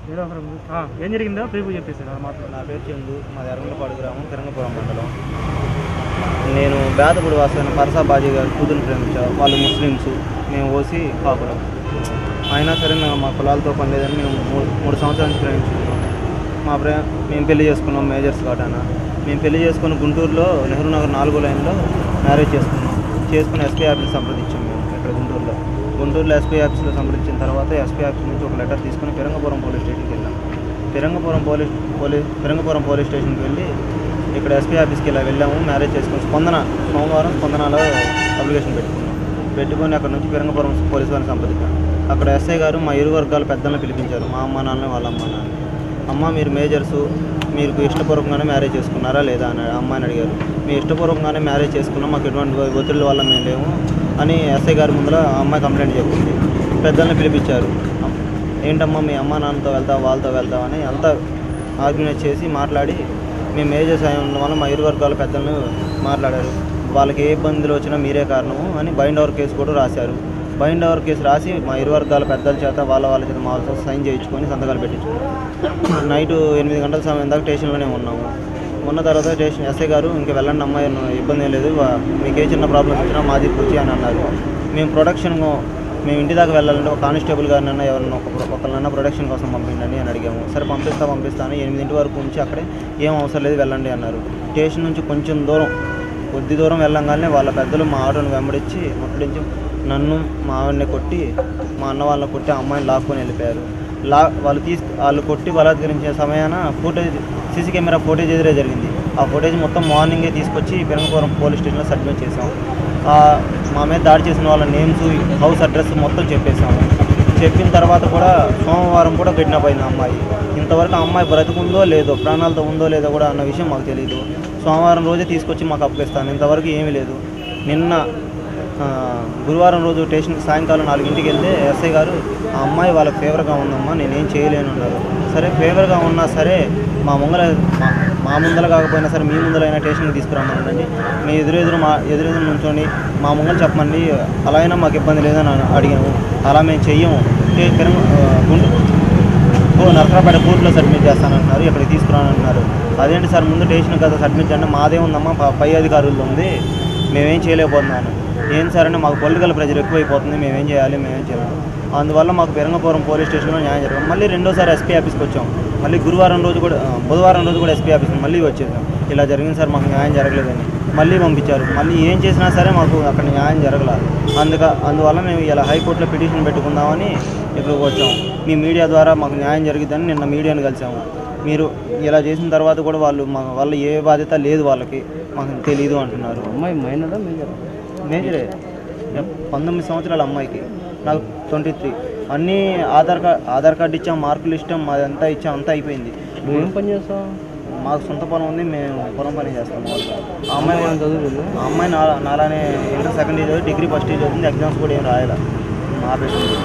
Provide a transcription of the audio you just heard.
ఏం జరిగిందో ప్రీవ్యూ చెప్పేసారు మాత్రం. నా పేరు చందు, మాది ఎర్రగొండపాడు గ్రామం, తిరంగపురం మండలం. నేను బేదపూడి వాసైన పరసా బాజీ గారు కూతురు ప్రేమించాను. వాళ్ళు ముస్లిమ్స్, మేము ఓసి కాపురం. అయినా సరే మేము మా కులాలతో పని లేదని మేము 3 సంవత్సరాల నుంచి ప్రేమించుకున్నాం. మేము పెళ్లి చేసుకున్నాం మేజర్స్ కాటానా. మేము పెళ్లి చేసుకున్న గుంటూరులో నెహ్రూ నగర్ 4వ లైన్లో మ్యారేజ్ చేసుకుని ఎస్పీ ఆఫీస్ సంప్రదించాం. మేము ఇక్కడ గుంటూరులో ఎస్పీ ఆఫీస్లో సంప్రదించిన తర్వాత ఎస్పీ ఆఫీస్ నుంచి ఒక లెటర్ తీసుకుని ఫిరంగపురం పోలీస్ స్టేషన్కి వెళ్ళాం. ఫిరంగపురం పోలీస్ స్టేషన్కి వెళ్ళి ఇక్కడ ఎస్పీ ఆఫీస్కి ఇలా వెళ్ళాము. మ్యారేజ్ చేసుకుని సోమవారం స్పందనలో అప్లికేషన్ పెట్టుకొని అక్కడ నుంచి ఫిరంగపురం పోలీసు వారిని సంప్రదించాం. అక్కడ ఎస్ఐ గారు మా ఇరు వర్గాల పెద్దలను పిలిపించారు, మా అమ్మ నాన్న వాళ్ళ అమ్మ నాన్న. అమ్మ మీరు మేజర్సు, మీకు ఇష్టపూర్వకంగానే మ్యారేజ్ చేసుకున్నారా లేదా అని అమ్మాయిని అడిగారు. మేము ఇష్టపూర్వకంగానే మ్యారేజ్ చేసుకున్నాం, మాకు ఎటువంటి ఒత్తిడి వల్ల మేము లేము అని ఎస్ఐ గారి ముందర అమ్మాయి కంప్లైంట్ చెప్పింది. పెద్దల్ని పిలిపించారు. ఏంటమ్మా మీ అమ్మ నాన్నతో వెళ్తావు వాళ్ళతో వెళ్తావు అని అంతా ఆర్గ్యుమెంట్ చేసి మాట్లాడి మేము మేజర్స్ అయి ఉండడం వల్ల మా ఇరు వర్గాల పెద్దలను మాట్లాడారు. వాళ్ళకి ఏ ఇబ్బందులు వచ్చినా మీరే కారణము అని బైండ్ ఓవర్ కేసు కూడా రాశారు. బైండ్ ఓవర్ కేసు రాసి మా ఇరు వర్గాల పెద్దల చేత వాళ్ళ చేత మా వాళ్ళతో సైన్ చేయించుకొని సంతకాలు పెట్టించుకున్నాం. నైట్ 8 గంటల సమయం దాకా స్టేషన్లోనే ఉన్నాము. ఉన్న తర్వాత స్టేషన్ ఎస్ఐ గారు ఇంకా వెళ్ళండి అమ్మాయి, ఇబ్బంది ఏం లేదు, మీకు ఏ చిన్న ప్రాబ్లమ్స్ వచ్చినా మాది పూచి అని అన్నారు. మేము ఇంటి దాకా వెళ్ళాలంటే ఒక కానిస్టేబుల్ గారినన్నా ఎవరన్నా ఒకళ్ళన్నా ప్రొడక్షన్ కోసం పంపించండి అని అడిగాము. సరే పంపిస్తాను 8 వరకు ఉంచి అక్కడే ఏం అవసరం లేదు వెళ్ళండి అన్నారు. స్టేషన్ నుంచి కొద్ది దూరం వెళ్ళంగానే వాళ్ళ పెద్దలు మా ఆటోని వెంబడించి ముట్టడించి నన్ను మా ఆవిడని కొట్టి మా అన్న వాళ్ళని కొట్టి అమ్మాయిని లాక్కొని వెళ్ళిపోయారు. వాళ్ళు కొట్టి బలాత్కరించే సమయాన సీసీ కెమెరా ఫోటేజ్ ఎదురే జరిగింది. ఆ ఫోటేజ్ మొత్తం మార్నింగే తీసుకొచ్చి ఫిరంగపురం పోలీస్ స్టేషన్లో సబ్మిట్ చేసాం. మా మీద దాడి చేసిన వాళ్ళ నేమ్స్, హౌస్ అడ్రస్ మొత్తం చెప్పేసాము. చెప్పిన తర్వాత కూడా సోమవారం కూడా కిడ్నాప్ అయింది అమ్మాయి. ఇంతవరకు ఆ అమ్మాయి బ్రతుకుందో లేదో, ప్రాణాలతో ఉందో లేదో కూడా అన్న విషయం మాకు తెలియదు. సోమవారం రోజే తీసుకొచ్చి మాకు అప్పగిస్తాను, ఇంతవరకు ఏమీ లేదు. నిన్న గురువారం రోజు స్టేషన్కి సాయంకాలం 4ంటికి వెళ్తే ఎస్ఐ గారు ఆ అమ్మాయి వాళ్ళకి ఫేవర్గా ఉందమ్మా, నేనేం చేయలేను అన్నారు. సరే ఫేవర్గా ఉన్నా సరే మా ముందర కాకపోయినా సరే మీ ముందరైనా స్టేషన్కి తీసుకురామనండి, మీ ఎదురెదురు నుంచోండి మా ముంగలు చెప్పండి, అలా అయినా మాకు ఇబ్బంది లేదని అడిగాము. అలా మేము చెయ్యము, నరసరావుపేట కోర్టులో సబ్మిట్ చేస్తానంటున్నారు, ఇక్కడికి తీసుకురానంటున్నారు. అదేంటి సార్ ముందు స్టేషన్ కదా సబ్మిట్ చేయండి, మాదే ఉందమ్మా పై అధికారులు ఉంది, మేమేం చేయలేకపోతున్నాను. ఏం సార్ అంటే మాకు పొలిటికల్ ప్రెజర్ ఎక్కువైపోతుంది, మేమేం చేయాలి. అందువల్ల మాకు ఫిరంగపురం పోలీస్ స్టేషన్లో న్యాయం జరగదు. మళ్ళీ రెండోసారి ఎస్పీ ఆఫీస్కి వచ్చాం. మళ్ళీ బుధవారం రోజు కూడా ఎస్పీ ఆఫీస్కి మళ్ళీ వచ్చేసాం. ఇలా జరిగింది సార్, మాకు న్యాయం జరగలేదని మళ్ళీ పంపించారు. మళ్ళీ ఏం చేసినా సరే మాకు అక్కడ న్యాయం జరగలేదు. అందువల్ల మేము ఇలా హైకోర్టులో పిటిషన్ పెట్టుకుందామని ఇక్కడికి వచ్చాము. మీ మీడియా ద్వారా మాకు న్యాయం జరిగిద్దని నిన్న మీడియాని కలిసాము. మీరు ఇలా చేసిన తర్వాత కూడా వాళ్ళ ఏ బాధ్యత లేదు, వాళ్ళకి మాకు తెలీదు అంటున్నారు. అమ్మాయి మైనదా మేజరే, 19 సంవత్సరాల అమ్మాయికి, నాకు 23. అన్నీ ఆధార్ కార్డు ఇచ్చాం, మార్కులు ఇష్టం, అదంతా ఇచ్చాం, అంతా అయిపోయింది. నువ్వేం పని చేస్తావు? మాకు సొంత పొలం ఉంది, మేము పొలం పని చేస్తాము. ఆ అమ్మాయి నాలానే inter second year, degree first year అవుతుంది, ఎగ్జామ్స్ కూడా ఏం రాయాలి ఆపేసింది.